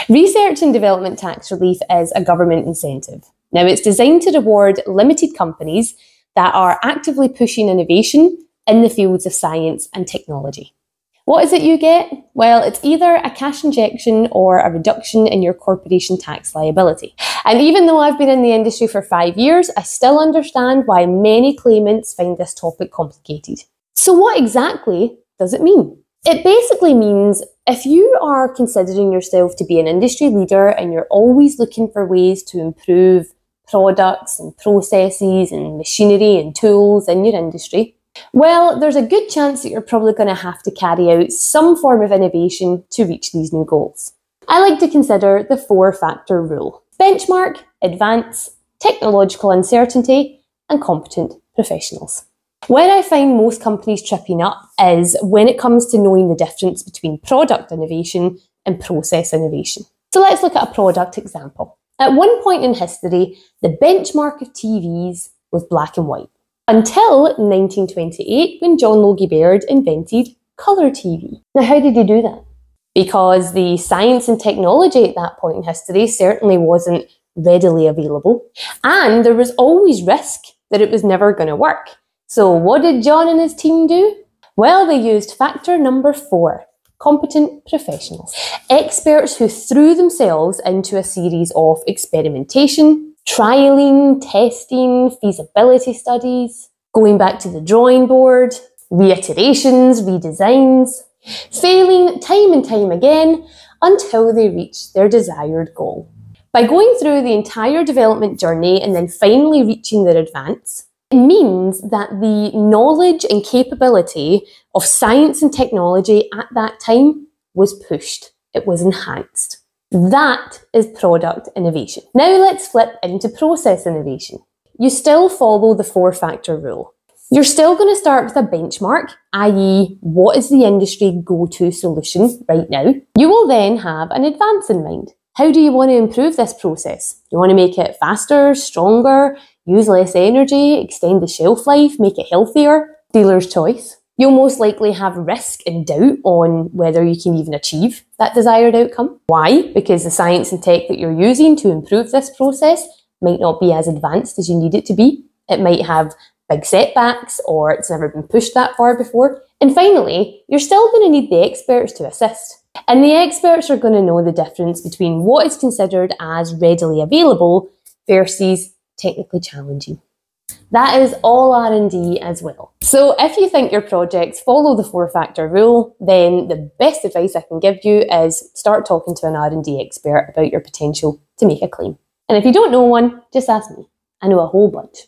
Research and Development Tax Relief is a government incentive. Now, it's designed to reward limited companies that are actively pushing innovation in the fields of science and technology. What is it you get? Well, it's either a cash injection or a reduction in your corporation tax liability. And even though I've been in the industry for 5 years, I still understand why many claimants find this topic complicated. So what exactly does it mean? It basically means if you are considering yourself to be an industry leader and you're always looking for ways to improve products and processes and machinery and tools in your industry, well, there's a good chance that you're probably going to have to carry out some form of innovation to reach these new goals. I like to consider the 4-factor rule: benchmark, advance, technological uncertainty, and competent professionals. Where I find most companies tripping up is when it comes to knowing the difference between product innovation and process innovation. So let's look at a product example. At one point in history, the benchmark of TVs was black and white, until 1928 when John Logie Baird invented colour TV. Now, how did he do that? Because the science and technology at that point in history certainly wasn't readily available, and there was always risk that it was never going to work. So what did John and his team do? Well, they used factor number 4, competent professionals. Experts who threw themselves into a series of experimentation, trialing, testing, feasibility studies, going back to the drawing board, reiterations, redesigns, failing time and time again until they reached their desired goal. By going through the entire development journey and then finally reaching their advance, it means that the knowledge and capability of science and technology at that time was pushed. It was enhanced. That is product innovation. Now let's flip into process innovation. You still follow the 4-factor rule. You're still going to start with a benchmark, i.e. what is the industry go-to solution right now? You will then have an advance in mind. How do you want to improve this process? Do you want to make it faster, stronger, use less energy, extend the shelf life, make it healthier? Dealer's choice. You'll most likely have risk and doubt on whether you can even achieve that desired outcome. Why? Because the science and tech that you're using to improve this process might not be as advanced as you need it to be. It might have big setbacks, or it's never been pushed that far before. And finally, you're still going to need the experts to assist. And the experts are going to know the difference between what is considered as readily available versus technically challenging. That is all R&D as well. So if you think your projects follow the 4-factor rule, then the best advice I can give you is start talking to an R&D expert about your potential to make a claim. And if you don't know one, just ask me. I know a whole bunch.